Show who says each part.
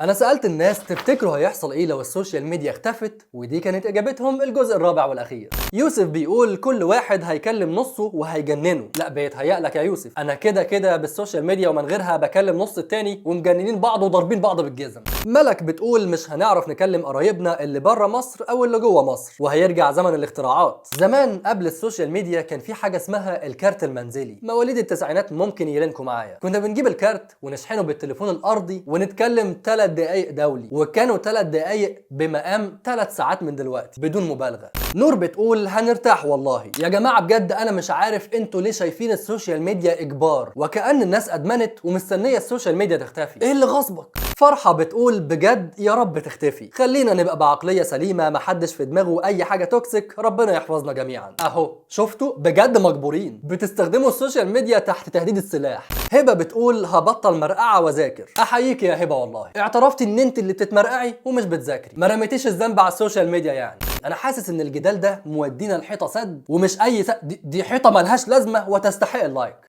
Speaker 1: انا سألت الناس تفتكروا هيحصل ايه لو السوشيال ميديا اختفت، ودي كانت اجابتهم الجزء الرابع والاخير. يوسف بيقول كل واحد هيكلم نصه وهيجننه. لا بيتهيأ لك يا يوسف، انا كده كده بالسوشيال ميديا ومن غيرها بكلم نص التاني ومجننين بعض وضاربين بعض بالجزم. ملك بتقول مش هنعرف نكلم قرايبنا اللي بره مصر او اللي جوه مصر، وهيرجع زمن الاختراعات. زمان قبل السوشيال ميديا كان في حاجه اسمها الكارت المنزلي. مواليد التسعينات ممكن يلينكوا معايا. كنا بنجيب الكارت ونشحنه بالتليفون الارضي ونتكلم 3 دقايق دولي، وكانوا 3 دقايق بمقام 3 ساعات من دلوقتي بدون مبالغه. نور بتقول هنرتاح والله يا جماعه، بجد انا مش عارف انتوا ليه شايفين السوشيال ميديا اجبار وكأن الناس ادمنت ومستنيه السوشيال ميديا تختفي. ايه اللي غصبك؟ فرحه بتقول بجد يا رب تختفي، خلينا نبقى بعقليه سليمه، محدش في دماغه اي حاجه توكسيك، ربنا يحفظنا جميعا. اهو شفتوا بجد مجبورين بتستخدموا السوشيال ميديا تحت تهديد السلاح. هبه بتقول هبطل مرقعه واذاكر. احييك يا هبه والله، اعترفتي ان انت اللي بتتمرقعي ومش بتذاكري، ما رميتيش الذنب على السوشيال ميديا يعني. انا حاسس ان الجدال ده مودينا الحيطه سد، ومش اي سد، دي حيطه ملهاش لازمه وتستحق اللايك.